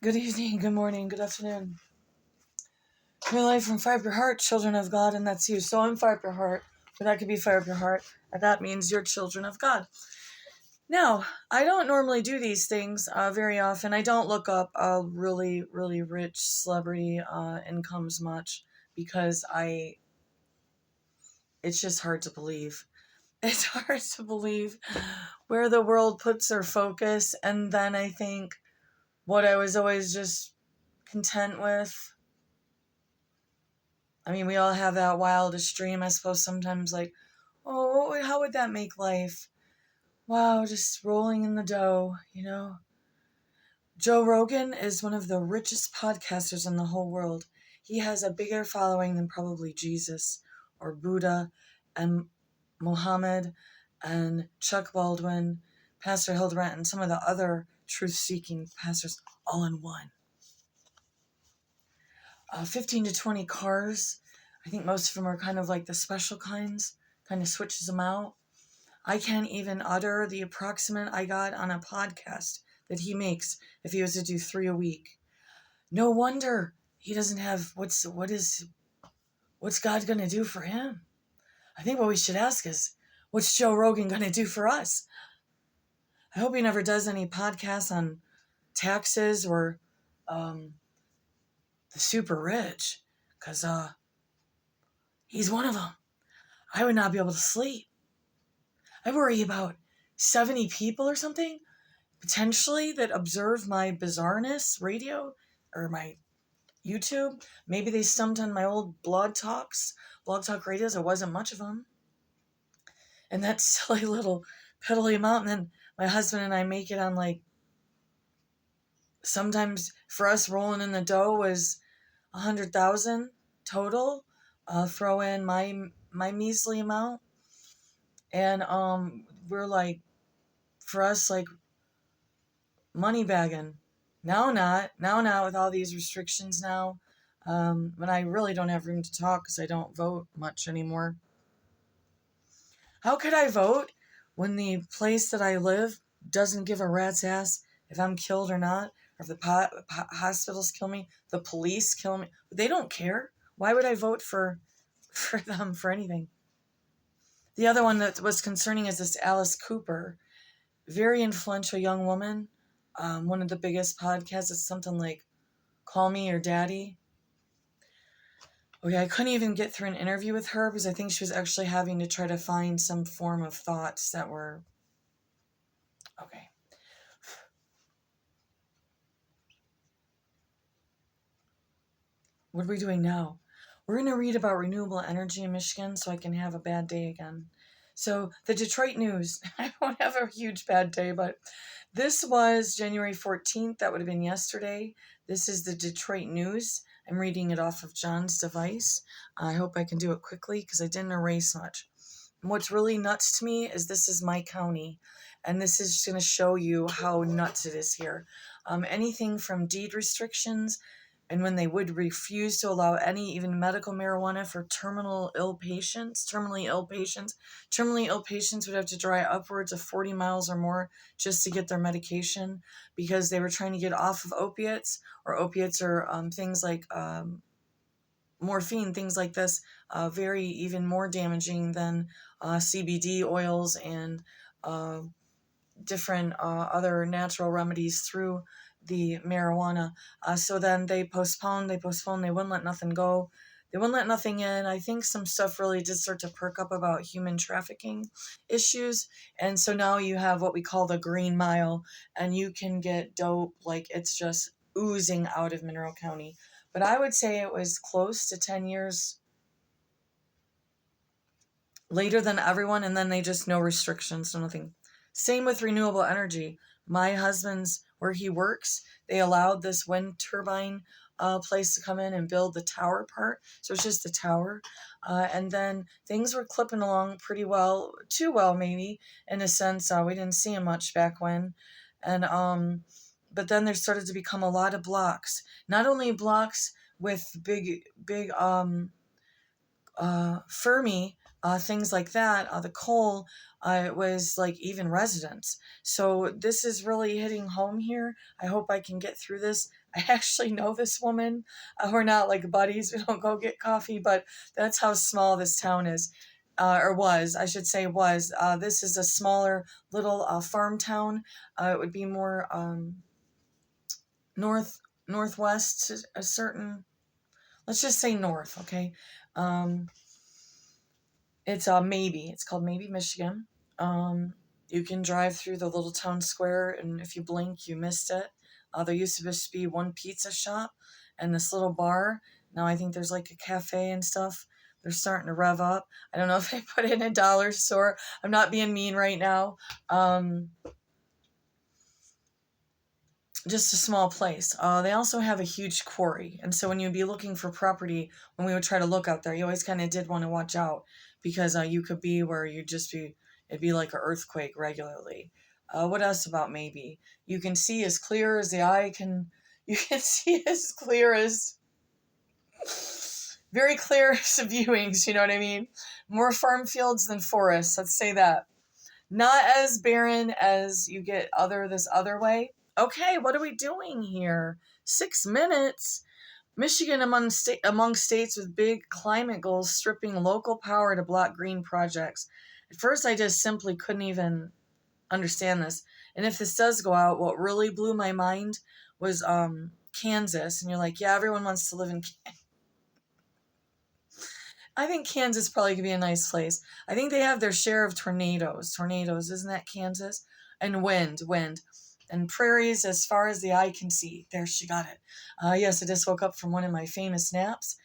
Good evening, good morning, good afternoon. Coming live from Fire Up Your Heart, children of God, and that's you. So I'm Fire Up Your Heart, but that could be Fire Up Your Heart, and that means you're children of God. Now, I don't normally do these things very often. I don't look up really, really rich celebrity incomes much because it's just hard to believe. It's hard to believe where the world puts their focus, and then I think what I was always just content with. I mean, we all have that wildest dream, I suppose, sometimes, like, oh, how would that make life? Wow, just rolling in the dough, you know? Joe Rogan is one of the richest podcasters in the whole world. He has a bigger following than probably Jesus or Buddha and Muhammad and Chuck Baldwin, Pastor Hildebrandt, and some of the other truth-seeking pastors all in one. 15 to 20 cars. I think most of them are kind of like the special kinds, kind of switches them out. I can't even utter the approximate I got on a podcast that he makes if he was to do 3 a week. No wonder he doesn't have, what's God going to do for him? I think what we should ask is, what's Joe Rogan going to do for us? I hope he never does any podcasts on taxes or the super rich, because he's one of them. I would not be able to sleep. I worry about 70 people or something, potentially, that observe my bizarreness radio or my YouTube. Maybe they stumped on my old blog talk radios. There wasn't much of them. And that silly little piddly amount. And then my husband and I make it on, like, sometimes for us rolling in the dough was 100,000 total. Throw in my measly amount. And we're like, for us, like, money bagging. Now not with all these restrictions now. When I really don't have room to talk because I don't vote much anymore. How could I vote when the place that I live doesn't give a rat's ass if I'm killed or not, or if the hospitals kill me, the police kill me? They don't care. Why would I vote for them for anything? The other one that was concerning is this Alice Cooper, very influential young woman. One of the biggest podcasts. It's something like Call Me Your Daddy. Okay, I couldn't even get through an interview with her because I think she was actually having to try to find some form of thoughts that were... Okay. What are we doing now? We're going to read about renewable energy in Michigan so I can have a bad day again. So, the Detroit News. I won't have a huge bad day, but this was January 14th. That would have been yesterday. This is the Detroit News. I'm reading it off of John's device. I hope I can do it quickly because I didn't erase much. And what's really nuts to me is this is my county, and this is just going to show you how nuts it is here. Anything from deed restrictions, and when they would refuse to allow any even medical marijuana for terminally ill patients would have to drive upwards of 40 miles or more just to get their medication because they were trying to get off of opiates, or opiates are things like morphine, things like this, very even more damaging than CBD oils and different other natural remedies through the marijuana. So then they postponed, they wouldn't let nothing go. They wouldn't let nothing in. I think some stuff really did start to perk up about human trafficking issues. And so now you have what we call the Green Mile, and you can get dope like it's just oozing out of Monroe County. But I would say it was close to 10 years later than everyone, and then they just no restrictions, no nothing. Same with renewable energy. My husband's, where he works, they allowed this wind turbine place to come in and build the tower part. So it's just the tower. And then things were clipping along pretty well, too well maybe, in a sense. We didn't see them much back when. And but then there started to become a lot of blocks. Not only blocks with big Fermi, things like that, the coal, it was like even residents. So this is really hitting home here. I hope I can get through this I actually know this woman. We're not like buddies. We don't go get coffee, but that's how small this town is. Or was, I should say, was. This is a smaller little farm town. It would be more north northwest, a certain. Let's just say north, okay. Um, it's maybe. It's called Maybe, Michigan. Um, you can drive through the little town square, and if you blink, you missed it. There used to just be one pizza shop and this little bar. Now I think there's like a cafe and stuff. They're starting to rev up. I don't know if they put in a dollar store. I'm not being mean right now. Just a small place. They also have a huge quarry. And so when you'd be looking for property, when we would try to look out there, you always kind of did want to watch out because you could be where you'd just be, it'd be like an earthquake regularly. What else about maybe? You can see as clear as the eye can, you can see as clear as, very clear viewings, you know what I mean? More farm fields than forests, let's say that. Not as barren as you get this other way. Okay, what are we doing here? 6 minutes. Michigan among states with big climate goals stripping local power to block green projects. At first, I just simply couldn't even understand this. And if this does go out, what really blew my mind was Kansas. And you're like, yeah, everyone wants to live in Kansas. I think Kansas probably could be a nice place. I think they have their share of tornadoes. Tornadoes, isn't that Kansas? And wind. And prairies as far as the eye can see. There, she got it. Yes, I just woke up from one of my famous naps.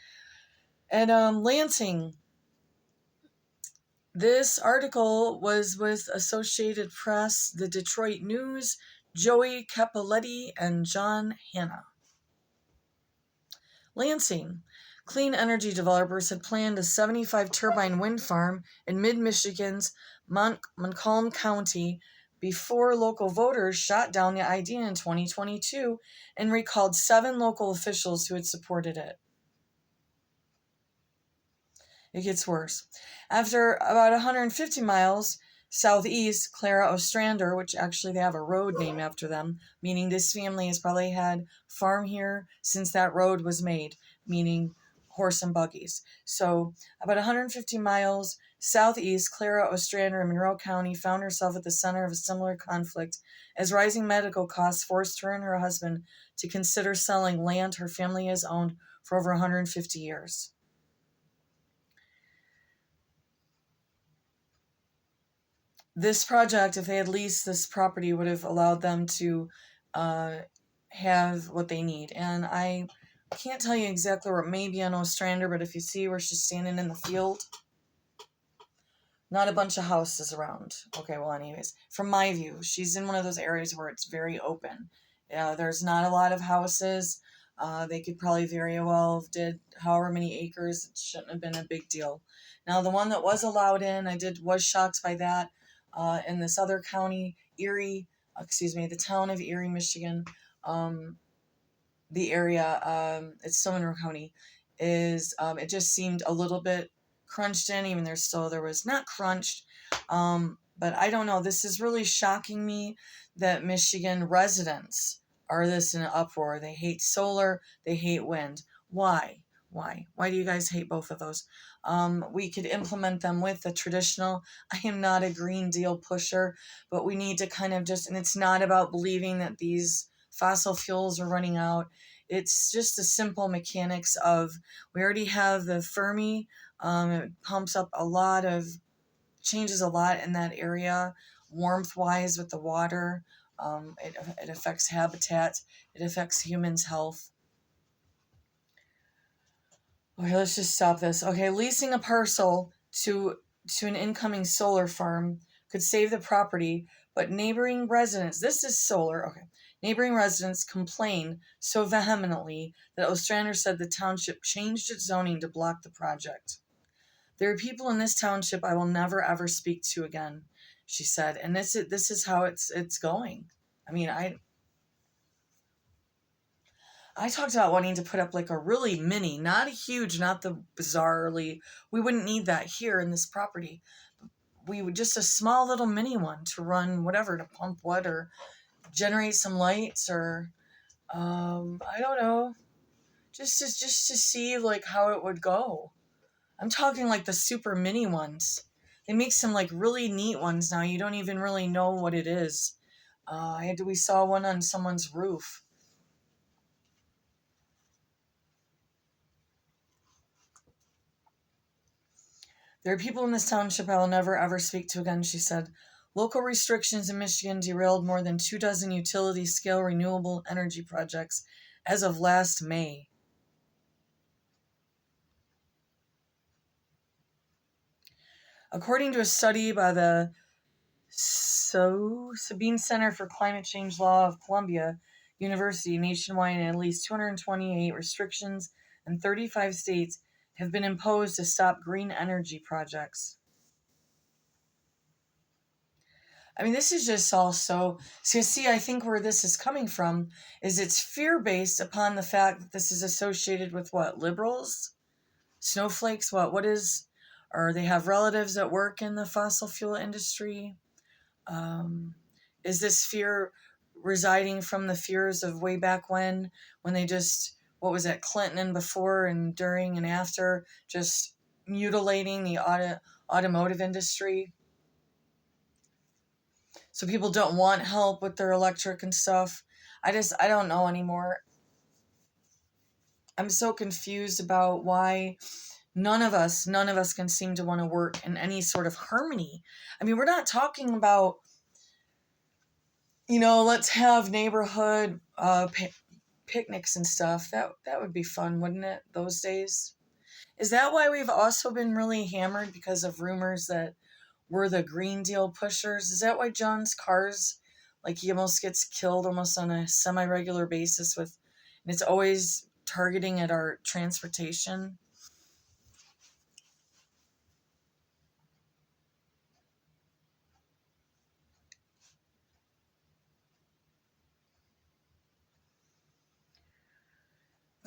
And Lansing. This article was with Associated Press, the Detroit News, Joey Capoletti, and John Hanna. Lansing. Clean energy developers had planned a 75-turbine wind farm in mid-Michigan's Montcalm County before local voters shot down the idea in 2022 and recalled 7 local officials who had supported it. It gets worse. After about 150 miles southeast, Clara Ostrander, which actually they have a road named after them, meaning this family has probably had farm here since that road was made, meaning horse and buggies. So about 150 miles southeast, Clara Ostrander in Monroe County found herself at the center of a similar conflict as rising medical costs forced her and her husband to consider selling land her family has owned for over 150 years. This project, if they had leased this property, would have allowed them to have what they need. And I can't tell you exactly where it may be on Ostrander, but if you see where she's standing in the field, not a bunch of houses around. Okay, well, anyways, from my view, she's in one of those areas where it's very open. There's not a lot of houses. They could probably very well have did however many acres. It shouldn't have been a big deal. Now, the one that was allowed in, was shocked by that. In this other county, the town of Erie, Michigan, the area, it's still Monroe County, is, it just seemed a little bit crunched in, even there was not crunched, but I don't know, this is really shocking me that Michigan residents are this in an uproar. They hate solar, they hate wind. Why? Why do you guys hate both of those? We could implement them with the traditional. I am not a Green Deal pusher, but we need to kind of and it's not about believing that these fossil fuels are running out. It's just the simple mechanics of, we already have the Fermi. It pumps up changes a lot in that area, warmth-wise with the water. It affects habitat. It affects humans' health. Okay, let's just stop this. Okay, leasing a parcel to an incoming solar farm could save the property, but neighboring residents, this is solar, okay. Neighboring residents complain so vehemently that Ostrander said the township changed its zoning to block the project. There are people in this township I will never ever speak to again, she said, and this is how it's going. I mean, I talked about wanting to put up like a really mini, not a huge, not the bizarrely, we wouldn't need that here in this property. We would just a small little mini one to run whatever, to pump what, or generate some lights, or I don't know. Just to see like how it would go. I'm talking like the super mini ones. They make some like really neat ones now. You don't even really know what it is. We saw one on someone's roof. There are people in this township I will never ever speak to again, she said. Local restrictions in Michigan derailed more than 24 utility scale renewable energy projects as of last May. According to a study by the Sabine Center for Climate Change Law of Columbia University, nationwide, at least 228 restrictions in 35 states have been imposed to stop green energy projects. I mean, this is just all so see, I think where this is coming from is it's fear based upon the fact that this is associated with what? Liberals? Snowflakes? What is, or they have relatives that work in the fossil fuel industry? Um, is this fear residing from the fears of way back when they just, what was it, Clinton and before and during and after, just mutilating the automotive industry? So people don't want help with their electric and stuff. I don't know anymore. I'm so confused about why none of us can seem to want to work in any sort of harmony. I mean, we're not talking about, let's have neighborhood picnics and stuff. That would be fun, wouldn't it? Those days. Is that why we've also been really hammered because of rumors that we're the Green Deal pushers? Is that why John's cars, like he almost gets killed almost on a semi-regular basis and it's always targeting at our transportation?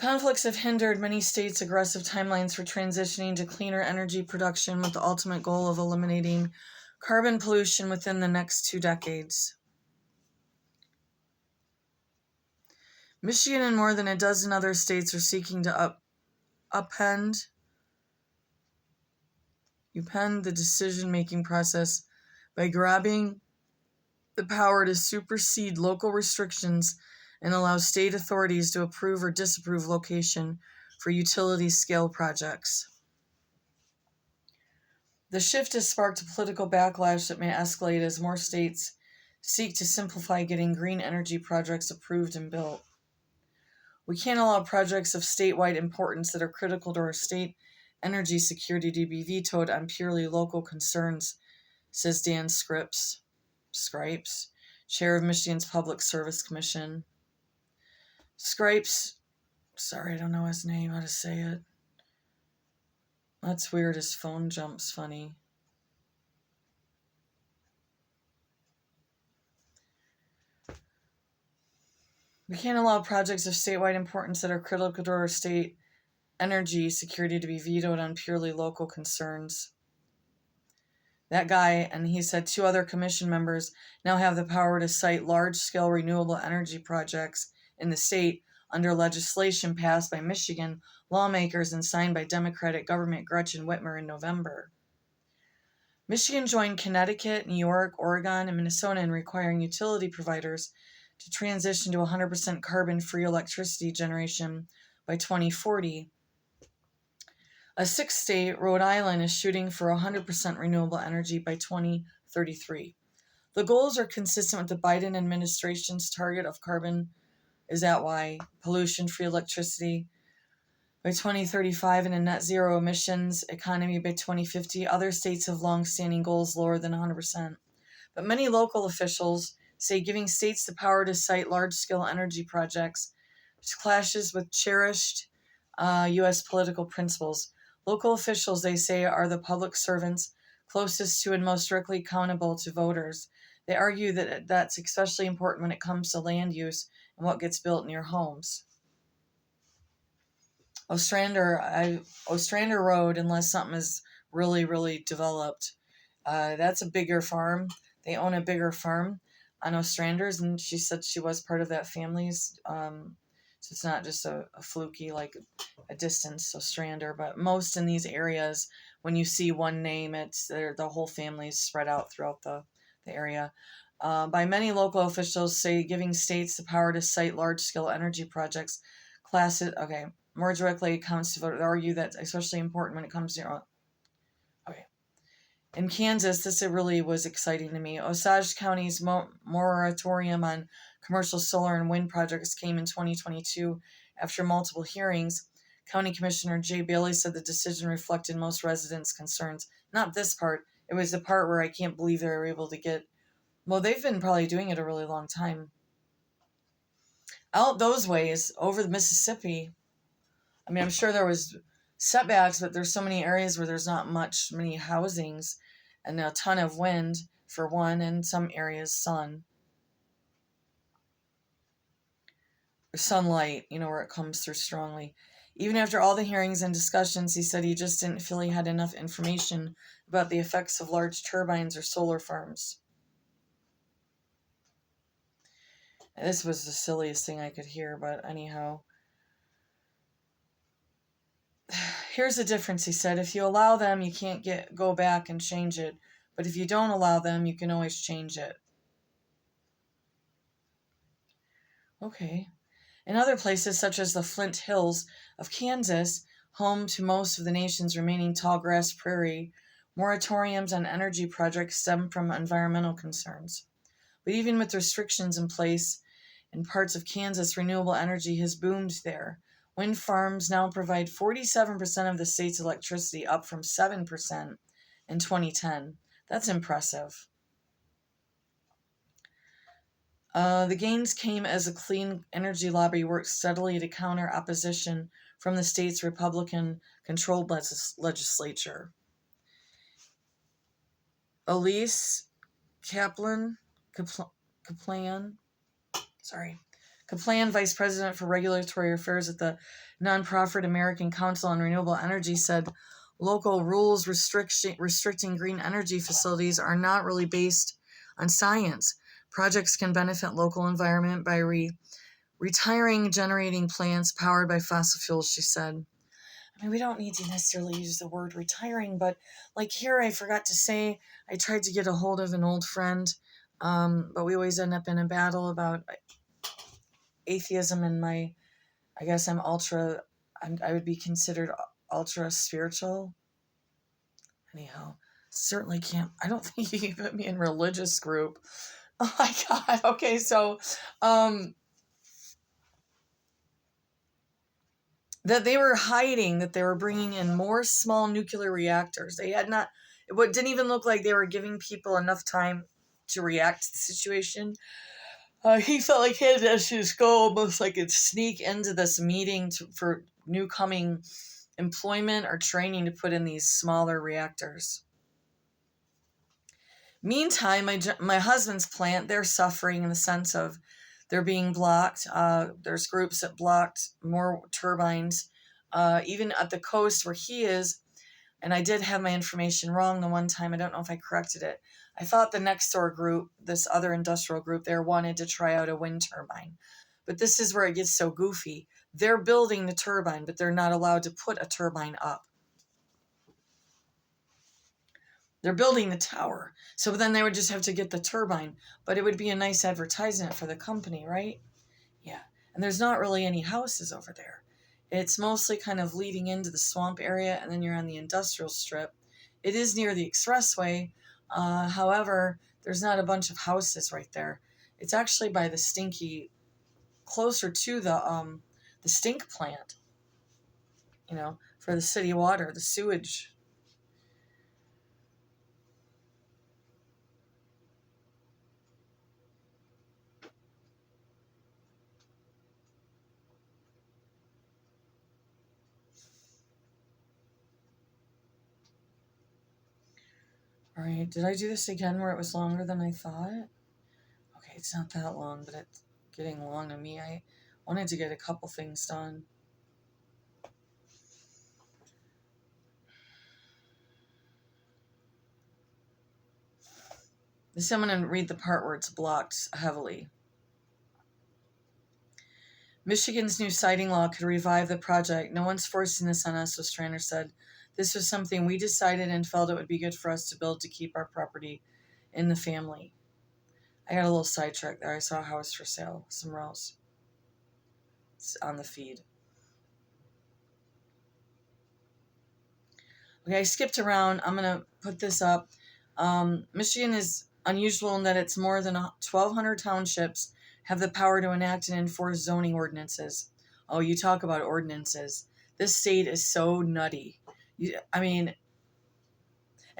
Conflicts have hindered many states' aggressive timelines for transitioning to cleaner energy production with the ultimate goal of eliminating carbon pollution within the next 2 decades. Michigan and more than a dozen other states are seeking to upend the decision-making process by grabbing the power to supersede local restrictions and allow state authorities to approve or disapprove location for utility-scale projects. The shift has sparked a political backlash that may escalate as more states seek to simplify getting green energy projects approved and built. We can't allow projects of statewide importance that are critical to our state energy security to be vetoed on purely local concerns, says Dan Scripes, chair of Michigan's Public Service Commission. Scripes, sorry, I don't know his name, how to say it. That's weird, his phone jumps funny. We can't allow projects of statewide importance that are critical to our state energy security to be vetoed on purely local concerns. That guy, and he said 2 other commission members, now have the power to cite large-scale renewable energy projects in the state under legislation passed by Michigan lawmakers and signed by Democratic Governor Gretchen Whitmer in November. Michigan joined Connecticut, New York, Oregon, and Minnesota in requiring utility providers to transition to 100% carbon-free electricity generation by 2040. A 6th state, Rhode Island, is shooting for 100% renewable energy by 2033. The goals are consistent with the Biden administration's target of pollution-free electricity by 2035 and a net zero emissions economy by 2050. Other states have long-standing goals lower than 100%. But many local officials say giving states the power to cite large-scale energy projects clashes with cherished U.S. political principles. Local officials, they say, are the public servants closest to and most directly accountable to voters. They argue that that's especially important when it comes to land use and what gets built in your homes. Ostrander Road, unless something is really, really developed, that's a bigger farm. They own a bigger farm. on Ostranders, and she said she was part of that family's. So it's not just a fluky, like a distance Ostrander, but most in these areas, when you see one name, it's the whole family's spread out throughout the area. By many local officials say giving states the power to cite large-scale energy projects, classes, okay, more directly accounts to vote, argue that especially important when it comes to, okay. In Kansas, this really was exciting to me. Osage County's moratorium on commercial solar and wind projects came in 2022 after multiple hearings. County Commissioner Jay Bailey said the decision reflected most residents' concerns. Not this part. It was the part where I can't believe they were able to get. Well, they've been probably doing it a really long time. Out those ways, over the Mississippi, I mean, I'm sure there was setbacks, but there's so many areas where there's not many housings and a ton of wind for one, and some areas sunlight, where it comes through strongly. Even after all the hearings and discussions, he said he just didn't feel he had enough information about the effects of large turbines or solar farms. This was the silliest thing I could hear, but anyhow. Here's the difference, he said. If you allow them, you can't go back and change it. But if you don't allow them, you can always change it. Okay. In other places, such as the Flint Hills of Kansas, home to most of the nation's remaining tallgrass prairie, moratoriums on energy projects stem from environmental concerns. But even with restrictions in place, in parts of Kansas, renewable energy has boomed there. Wind farms now provide 47% of the state's electricity, up from 7% in 2010. That's impressive. The gains came as a clean energy lobby worked steadily to counter opposition from the state's Republican-controlled legislature. Elise Kaplan, vice president for regulatory affairs at the nonprofit American Council on Renewable Energy, said local rules restricting green energy facilities are not really based on science. Projects can benefit local environment by retiring generating plants powered by fossil fuels, she said. I mean, we don't need to necessarily use the word retiring, but like here, I forgot to say, I tried to get a hold of an old friend, but we always end up in a battle about atheism, and I guess I would be considered ultra spiritual. Anyhow, certainly can't, I don't think you can put me in religious group. Oh my God. Okay. So, that they were hiding, that they were bringing in more small nuclear reactors. They had not, it didn't even look like they were giving people enough time to react to the situation. He felt like he had to just go almost like it sneak into this meeting for new coming employment or training to put in these smaller reactors. Meantime, my husband's plant, they're suffering in the sense of they're being blocked. There's groups that blocked more turbines. Even at the coast where he is, and I did have my information wrong the one time. I don't know if I corrected it. I thought the next door group, this other industrial group there, wanted to try out a wind turbine. But this is where it gets so goofy. They're building the turbine, but they're not allowed to put a turbine up. They're building the tower. So then they would just have to get the turbine. But it would be a nice advertisement for the company, right? Yeah. And there's not really any houses over there. It's mostly kind of leading into the swamp area, and then you're on the industrial strip. It is near the expressway. However, there's not a bunch of houses right there. It's actually by the closer to the stink plant, for the city water, the sewage. All right, did I do this again where it was longer than I thought? Okay, it's not that long, but it's getting long to me. I wanted to get a couple things done. This I'm going to read the part where it's blocked heavily. Michigan's new siting law could revive the project. No one's forcing this on us, Ostrander said. This was something we decided and felt it would be good for us to build to keep our property in the family. I got a little sidetracked there. I saw a house for sale, some rows. It's on the feed. Okay, I skipped around. I'm going to put this up. Michigan is unusual in that it's more than 1,200 townships have the power to enact and enforce zoning ordinances. Oh, you talk about ordinances. This state is so nutty. And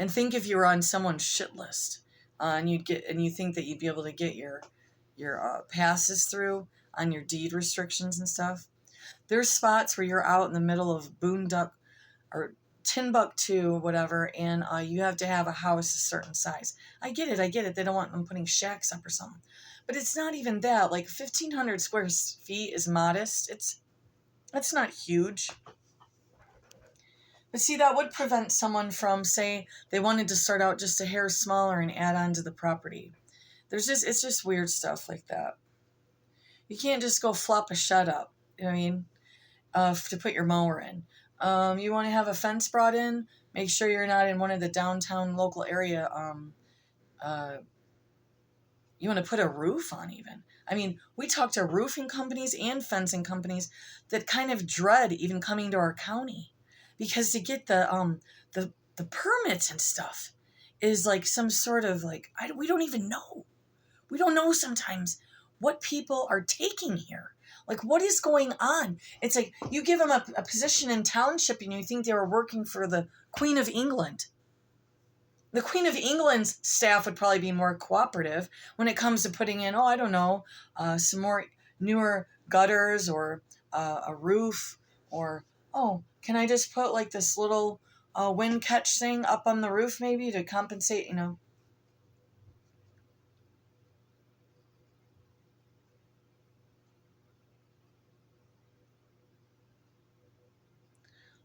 think if you were on someone's shit list, and you think that you'd be able to get your passes through on your deed restrictions and stuff. There's spots where you're out in the middle of Boondock or Timbuktu, whatever, and you have to have a house a certain size. I get it. They don't want them putting shacks up or something. But it's not even that. Like 1,500 square feet is modest. That's not huge. But see, that would prevent someone from, say, they wanted to start out just a hair smaller and add on to the property. It's just weird stuff like that. You can't just go flop a shed up, you know what I mean, to put your mower in. You want to have a fence brought in, make sure you're not in one of the downtown local area. You want to put a roof on even. I mean, we talk to roofing companies and fencing companies that kind of dread even coming to our county because to get the permits and stuff is like some sort of like, we don't even know. We don't know sometimes what people are taking here. Like, what is going on? It's like you give them a position in township and you think they were working for the Queen of England. The Queen of England's staff would probably be more cooperative when it comes to putting in, some more newer gutters or a roof or, can I just put like this little wind catch thing up on the roof maybe to compensate,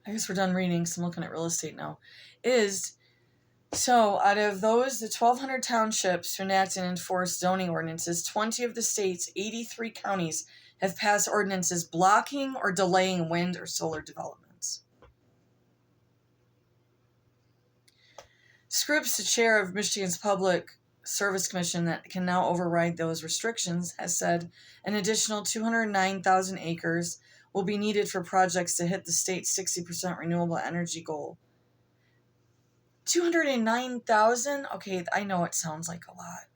I guess we're done reading, so I'm looking at real estate now. So out of those, the 1,200 townships who enact and enforce zoning ordinances, 20 of the state's 83 counties have passed ordinances blocking or delaying wind or solar developments. Scripps, the chair of Michigan's Public Service Commission that can now override those restrictions, has said an additional 209,000 acres will be needed for projects to hit the state's 60% renewable energy goal. 209,000? Okay, I know it sounds like a lot.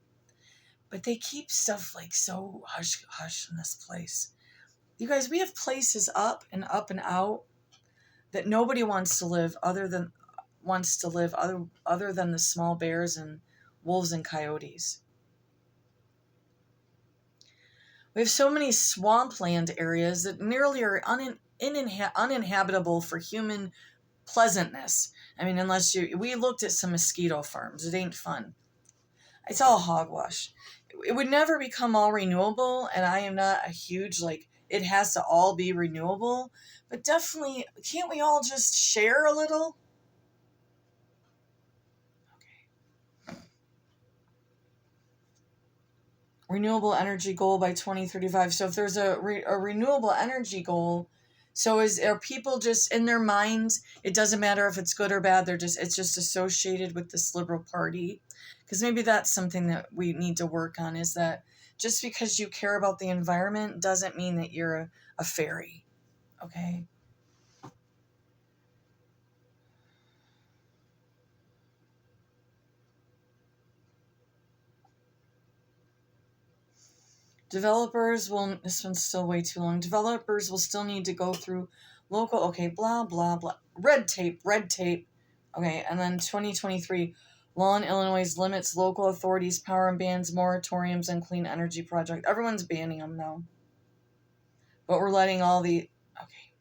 But they keep stuff like so hush in this place. You guys, we have places up and out that nobody wants to live other than the small bears and wolves and coyotes. We have so many swampland areas that nearly are uninhabitable for human pleasantness. I mean, we looked at some mosquito farms. It ain't fun. It's all hogwash. It would never become all renewable, and I am not a huge, it has to all be renewable, but definitely, can't we all just share a little? Okay. Renewable energy goal by 2035. So if there's a renewable energy goal, so are people just in their minds, it doesn't matter if it's good or bad, it's just associated with this liberal party? Because maybe that's something that we need to work on, is that just because you care about the environment doesn't mean that you're a fairy, okay? This one's still way too long. Developers will still need to go through local, blah, blah, blah. Red tape. Okay, and then 2023, law in Illinois limits local authorities' power and bans moratoriums on clean energy projects. Everyone's banning them now. But we're letting all the... Okay.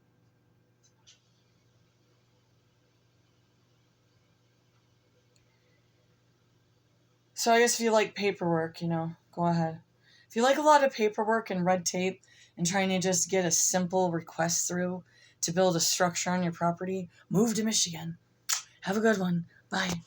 So I guess if you like paperwork, go ahead. If you like a lot of paperwork and red tape and trying to just get a simple request through to build a structure on your property, move to Michigan. Have a good one. Bye.